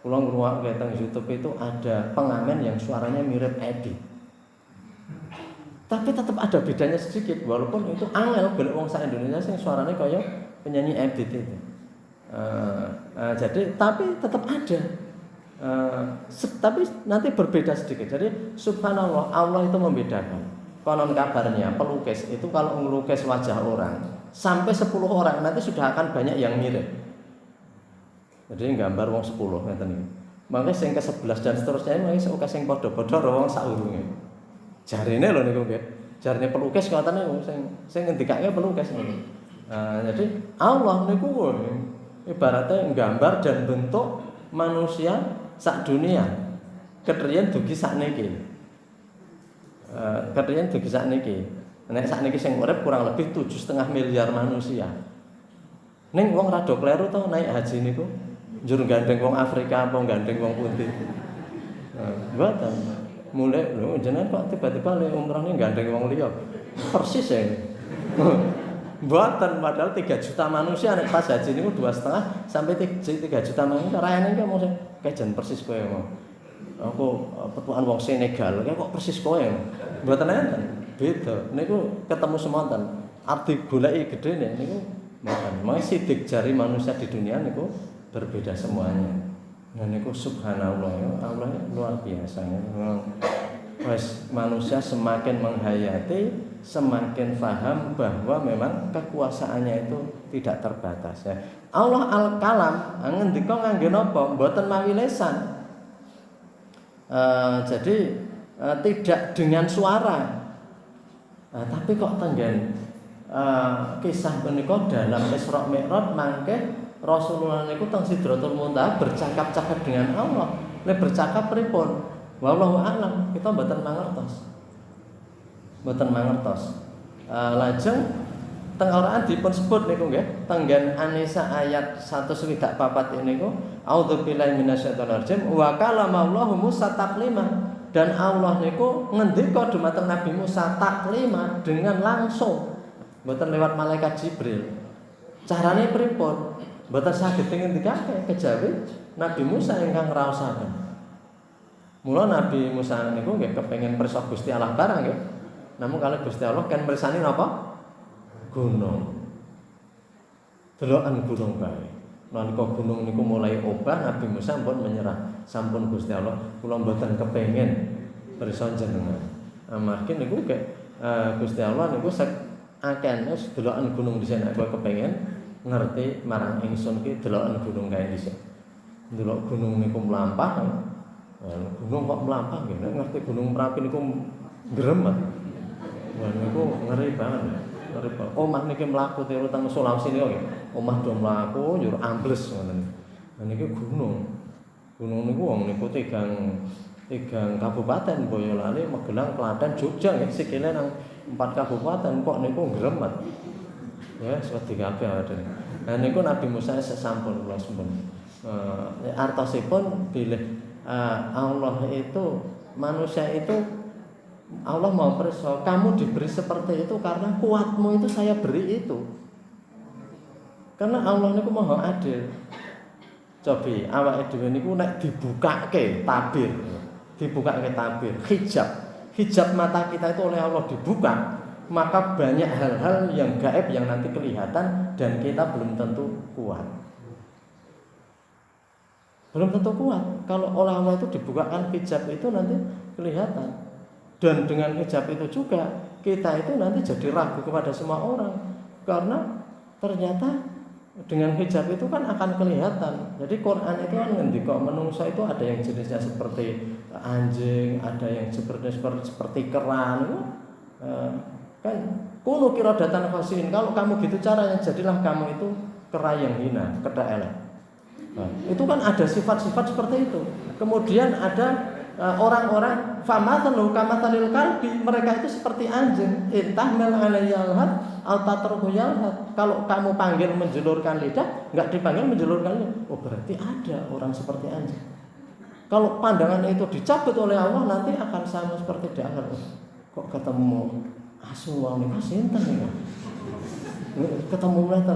Kula ngrungokne teng YouTube itu ada pengamen yang suaranya mirip Edi, tapi tetap ada bedanya sedikit, walaupun itu angel golek wong sak Indonesia sing suaranya kaya penyanyi Edi itu. Jadi tapi tetap ada. Tapi nanti berbeda sedikit. Jadi subhanallah, Allah itu membedakan. Konon kabarnya pelukis itu kalau ngelukis wajah orang sampai 10 orang nanti sudah akan banyak yang mirip. Jadi gambar wong 10 ngeten iki. Mangke sing ke-11 dan seterusnya mangke oke sing padha-padha wong sak urunge. Jarine lho niku nggih. Jarine pelukis ngoten niku sing ngendikake pelukis niku. Jadi Allah niku ibaratnya gambar dan bentuk manusia sak dunia. Kedriyen dugi sakniki. Kedriyen dugi sakniki. Nek sakniki sing urip kurang lebih 7,5 miliar manusia. Ning wong rada kleru to naik haji niku. Njur gandeng wong Afrika apa gandeng wong pundi. Mboten. Mulai lho jenengan kok tiba-tiba le umrahnya gandeng wong liya. Persis ya. Mboten, padahal 3 juta manusia nek pas haji niku 2,5 sampai 3 juta manusia. Rayane ki mung kejen persis kowe mau. Aku petukan wong Senegal, kok persis kowe. Mboten enten. Beda. Niku ketemu semonten. Arti goleki gedene niku mboten. Mangke sidik jari manusia di dunia niku berbeda semuanya. Nah niku subhanallah ya, Allah luar biasa ya. Wes manusia semakin menghayati, semakin paham bahwa memang kekuasaannya itu tidak terbatas ya. Allah Al-Kalam ngendika ngangge napa? Mboten mawi lisan. Jadi tidak dengan suara. Tapi kok tenggen kisah menika dalam Isra Mi'raj mangke Rasulullah niku teng Sidratul Muntaha bercakap-cakap dengan Allah. Nek bercakap pripun? Wallahu a'lam, kita mboten mangertos. Mboten mangertos. Lajeng teng Al-Qur'an dipun sebut niku nggih, tenggen An-Nisa ayat 124 niku, a'udzubillahi minasyaitonir rajim wa kalamallahu Musa taklima. Dan Allah niku ngendika dumateng Nabi Musa taklima dengan langsung. Mboten lewat malaikat Jibril. Carane pripun? Mboten saged ngendikake kejawi Nabi Musa ingkang ngraosaken. Mula Nabi Musa niku nggih kepengin pirsa Gusti Allah barang nggih. Namun kalau Gusti Allah kan mirsani napa? Gunung. Deloken gunung kae. Nalika gunung niku mulai obah Nabi Musa pun menyerah. Sampun Gusti Allah, kula mboten kepengin pirsa jenengan. Amargi niku Gusti Allah niku akeh deloken gunung dhisik nek kepengin ngerti marang ingsun ki deloken gunung kae dhisik. Ndelok gunung niku mlampah. Gunung kok mlampah nggih, nek ngerti gunung Merapi niku gremet. Wah niku ngeri banget. Ngeri banget. Omah niki mlaku tiru teng Sulawesi niku nggih. Omah do mlaku njur ambles ngoten. Lah niki gunung. Gunung niku wong niku tigang kabupaten Boyolali, Magelang, Klaten, Jogja nggih sikile nang 4 kabupaten kok niku gremet. Ya, wedi kabeh awake. Nah niku Nabi Musa sesampun kula sumpun. Artosipun bilih Allah itu manusia itu Allah mau perso, kamu diberi seperti itu karena kuatmu itu saya beri itu. Karena Allah niku maha adil. Cobi awake dhewe niku nek dibukake tabir, hijab mata kita itu oleh Allah dibuka, maka banyak hal-hal yang gaib yang nanti kelihatan dan kita belum tentu kuat. Belum tentu kuat. Kalau oleh Allah itu dibukakan hijab itu nanti kelihatan. Dan dengan hijab itu juga kita itu nanti jadi ragu kepada semua orang. Karena ternyata dengan hijab itu kan akan kelihatan. Jadi Quran itu kan ngendika menungso itu ada yang jenisnya seperti anjing, ada yang seperti keran. Kan kuno kirodatan khasiin. Kalau kamu gitu caranya, jadilah kamu itu kera yang hina, kedak elek. Itu kan ada sifat-sifat seperti itu. Kemudian ada orang-orang famathalu kamathalil kalbi, mereka itu seperti anjing. Intahmil alayyalhat altatruhu yalhat. Kalau kamu panggil menjulurkan lidah, enggak dipanggil menjulurkan lidah. Oh, berarti ada orang seperti anjing. Kalau pandangan itu dicabut oleh Allah, nanti akan sama seperti di akhir. Kok ketemu asu wong niku sinten niku? Ketemu meter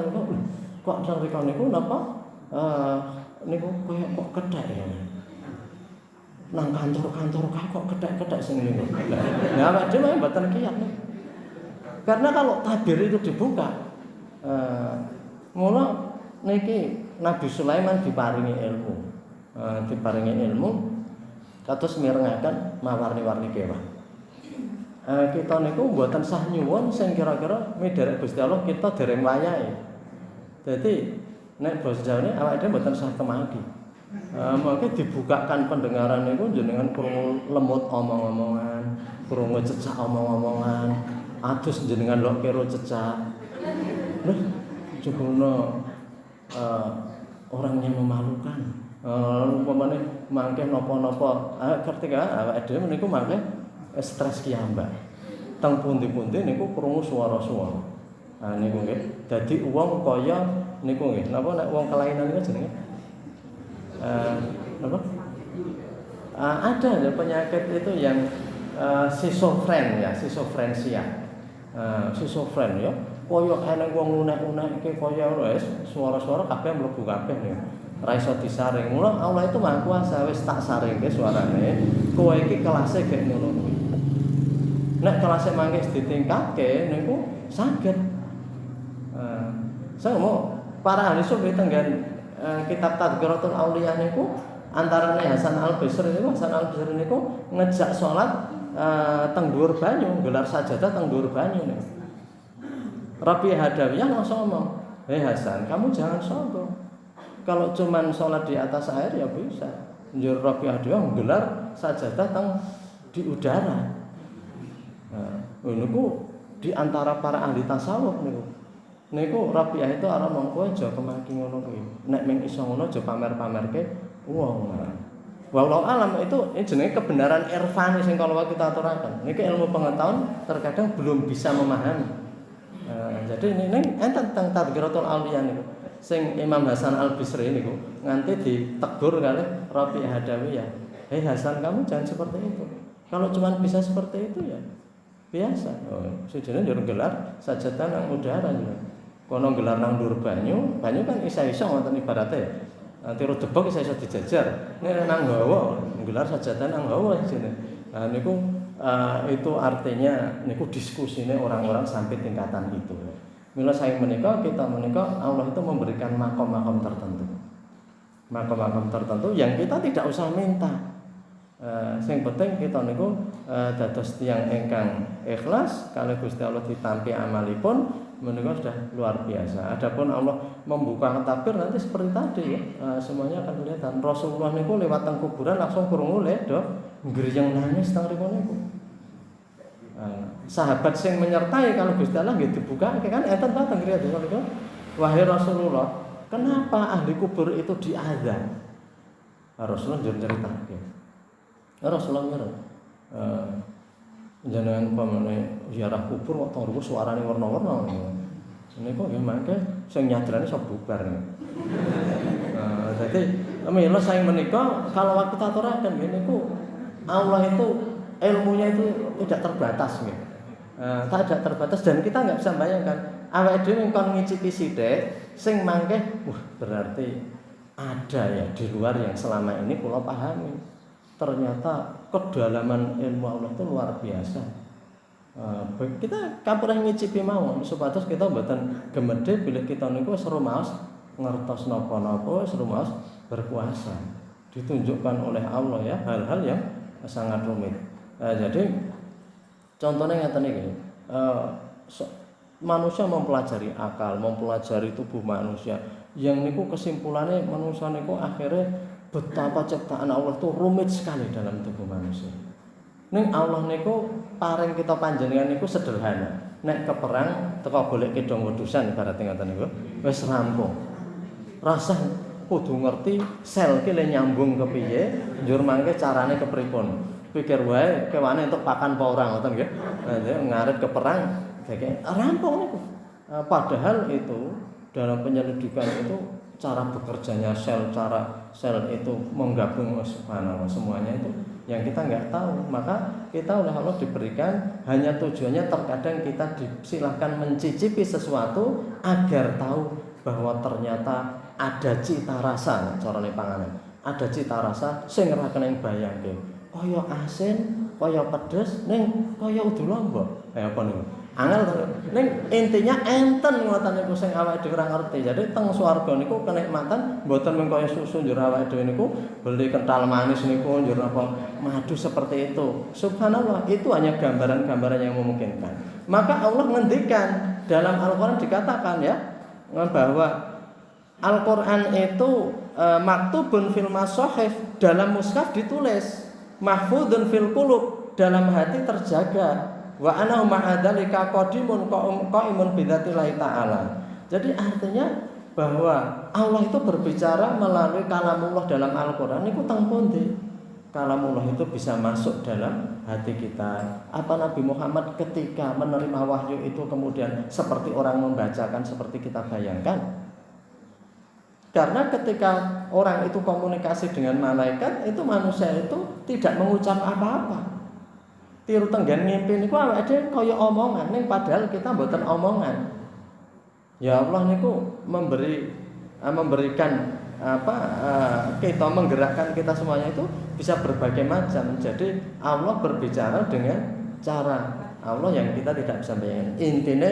kok nang riko niku napa? Niku koyo kok kedhek ya. Nang kantor-kantor kok kedhek-kedhek sing niku. Lah awake dhewe mboten kiyat. Karena kalau tabir itu dibuka, mula niki Nabi Sulaiman diparingi ilmu, kados mirengaken mawarni-warni kewan. Kita niku mboten sah nyuwun sing kira-kira midharek Gusti Allah kita dereng wayahe. Dadi nek basa Jawane awake dhewe mboten sah kemaki. Mangke dibukakan pendengaran niku jenengan krungu lemut omong-omongan, krungu cecak omong-omongan, adus jenengan lok kero cecak. Lho, cukup orang yang memalukan. Umpamane mangke napa-napa, ketika awake dhewe niku mangke stres kiyambak. Teng pundi-pundi niku krungu swara-swara. Niku nggih. Dadi wong kaya niku nggih. Napa nek wong kelainan niku jenenge? Napa? Ada ya penyakit itu yang schizofren ya, schizofrensia. Schizofren ya. Kaya ana wong unek-unekke kaya suara-suara kabeh mlebu kabeh niku. Ora iso disaring. Mula Allah itu Maha Kuasa, wis tak saringke suarane. Kowe iki kelase gek ngono kuwi. Nek kelase mangke ditingkatke niku saged. Saya mau para ahli sufi tenggen kitab Tadhkiratul Auliya niku antarane Hasan Al-Basri niku ngejak salat teng dhuwur banyu, gelar sajadah teng dhuwur banyu niku. Rabi Hadawiyah langsung ngomong, "Hei Hasan, kamu jangan sombong. Kalau cuman sholat di atas air ya bisa. Njur Rabi Hadawiyah nggelar sajadah teng di udara." Niku di antara para ahli tasawuf niku Rabi'ah itu arep mongko aja kemaki ngono kuwi. Nek mung iso ngono aja pamer-pamerke wong. Wallahu alam itu jenenge kebenaran irfani sing kalau kita aturaken. Niki ilmu pengetahuan terkadang belum bisa memahami. Jadi ini enten tentang Tadhkiratul Auliya niku. Sing Imam Hasan Al-Basri niku nganti ditegur kalih Rabi'ah Hadawiyah. "Hei Hasan, kamu jangan seperti itu. Kalau cuma bisa seperti itu ya biasa." Sejane yo gelar sajadah nang udara juga. Kono gelar nang dhuwur banyu kan isa-isa wonten ibarate. Nanti rudebok isa-isa dijajar. Nek nang hawa gelar sajadah nang hawa jene. Nah niku itu artinya niku diskusine orang-orang sampai tingkatan itu. Mila saya menika kita menika Allah itu memberikan makom-makom tertentu. Makom-makom tertentu yang kita tidak usah minta. Sing penting kita niku dados tiyang ingkang ikhlas kalih Gusti Allah ditampi amalipun menika sudah luar biasa. Adapun Allah membuka tabir nanti seperti tadi ya, semuanya akan kelihatan. Rasulullah niku lewat teng kuburan langsung krungu le do ngriyeng nangis teng riku niku. Sahabat sing menyertai kalau Gusti Allah nggih dibuka kan enten ta teng ngriya niku. Wahai Rasulullah, kenapa ahli kubur itu diazab? Rasulullah njeritake. Rasulullah ngira jenengan pamane ziarah kubur kok turu suarane warna-warna. Niku nggih mangke sing nyadrane sok bubar. Dadi mila saya menika kalau kita aturaken nggih niku Allah itu ilmunya itu tidak terbatas nggih. Tidak terbatas dan kita enggak bisa bayangkan awake dhewe kon ngicipi sithik sing mangke berarti ada ya di luar yang selama ini kula pahami. Ternyata kedalaman ilmu Allah itu luar biasa. Kita kapurah ngicipi mawon supados kita mboten gemedhe bilih kita niku wis rumaos ngertos napa-napa wis rumaos berkuasa. ditunjukkan oleh Allah ya, hal-hal yang sangat rumit. Jadi contohnya ngeten iki. Manusia mempelajari akal, mempelajari tubuh manusia. Yang niku kesimpulannya manusia niku akhirnya betapa ciptaan Allah itu rumit sekali dalam tubuh manusia. Ning Allah niku paring kita panjenengan niku sederhana. Nek ke perang teko golek kedong wedusan ibarat ngoten niku wis rampung. Rasah kudu ngerti sel ki le nyambung kepiye, njur mangke carane kepripun. Pikir wae kewane entuk pakan apa ora ngoten nggih. Ngarit ke perang kayak rampung niku. Padahal itu dalam penyelidikan itu cara bekerjanya sel, cara sel itu menggabung subhanallah semuanya itu yang kita nggak tahu. Maka kita oleh Allah diberikan hanya tujuannya terkadang kita disilahkan mencicipi sesuatu agar tahu bahwa ternyata ada cita rasa carane panganan. Ada cita rasa sing ora kena bayangke. Kaya asin, kaya pedes, ning kaya udu lombok. Apa niku? Angel to. Ning intinya enten ngoten niku sing awake dhewe ora ngerti. Jadi teng swarga niku kenikmatan mboten mung kaya susu njur awake dhewe niku beli kental manis niku njur apa madu seperti itu. Subhanallah, itu hanya gambaran-gambaran yang memungkinkan. Maka Allah ngendikan dalam Al-Qur'an dikatakan ya bahwa Al-Qur'an itu maktubun fil mashahif, dalam mushaf ditulis, mahfudun fil qulub, dalam hati terjaga. Wa ana ma'adzalika qadimun qaimun bidzatillahi ta'ala. Jadi artinya bahwa Allah itu berbicara melalui kalamullah dalam Al-Qur'an niku teng pundi? Kalamullah itu bisa masuk dalam hati kita. Apa Nabi Muhammad ketika menerima wahyu itu kemudian seperti orang membacakan seperti kita bayangkan? Karena ketika orang itu komunikasi dengan malaikat, itu manusia itu tidak mengucap apa-apa. Tiru tenggen ngimpi niku awake dhewe kaya omongan, ning padahal kita mboten omongan. Ya Allah niku memberikan kita menggerakkan kita semuanya itu bisa berbagai macam. Jadi Allah berbicara dengan cara Allah yang kita tidak bisa bayangkan. Intinya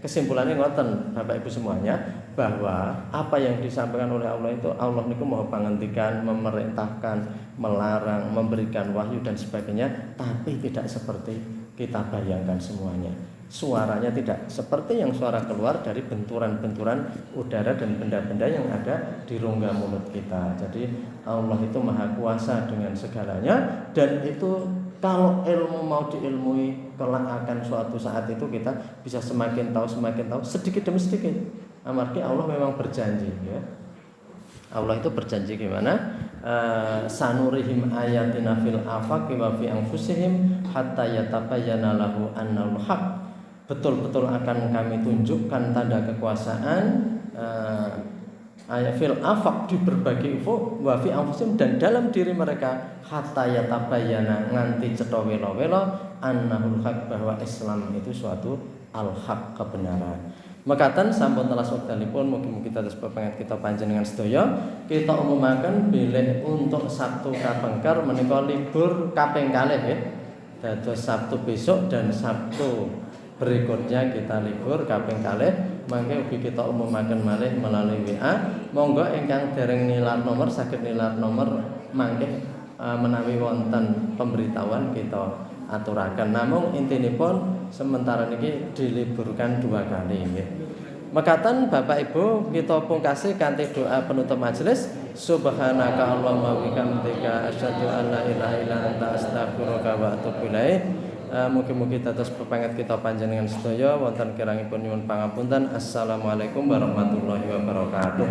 kesimpulannya ngoten Bapak Ibu semuanya, bahwa apa yang disampaikan oleh Allah itu Allah niku mau pangantikan, memerintahkan, melarang, memberikan wahyu dan sebagainya, tapi tidak seperti kita bayangkan semuanya. Suaranya tidak seperti yang suara keluar dari benturan-benturan udara dan benda-benda yang ada di rongga mulut kita. Jadi Allah itu maha kuasa dengan segalanya, dan itu kalau ilmu mau diilmui kelak akan suatu saat itu kita bisa semakin tahu sedikit demi sedikit. Amarga Allah memang berjanji ya. Allah itu berjanji gimana? Sanurihim ayatina fil afaqi wa fi anfusihim hatta yatabayyana lahu annal haq. Betul-betul akan kami tunjukkan tanda kekuasaan ayat fil afaq, di berbagai ufuk, wa fi anfusihim, dan dalam diri mereka, hatta yatabayyana nganti cetha wela-wela annahul haq, bahwa Islam itu suatu al-haq, kebenaran. Mekaten sampun telas wektalipun, mugi-mugi dados pepangget kita panjenengan sedaya. Kita umumaken bilih untuk Sabtu kapengker menika libur kaping kalih ya. Dados Sabtu besok dan Sabtu berikutnya kita libur kaping kalih. Mangke ugi kita umumaken malih melalui WA. Monggo ingkang dereng nilar nomor saged nilar nomor mangke menawi wonten pemberitahuan kita aturaken. Namung intinipun sementara niki diliburkan 2 kali nggih. Mekaten Bapak Ibu, kita pungkasi kanthi doa penutup majelis. Subhanaka Allahumma wa bihamdika asyhadu an la ilaha illa anta astaghfiruka wa atubu ilaik. Mugi-mugi dados pepangget kita panjenengan sedaya wonten kirangipun nyuwun pangapunten. Assalamualaikum warahmatullahi wabarakatuh.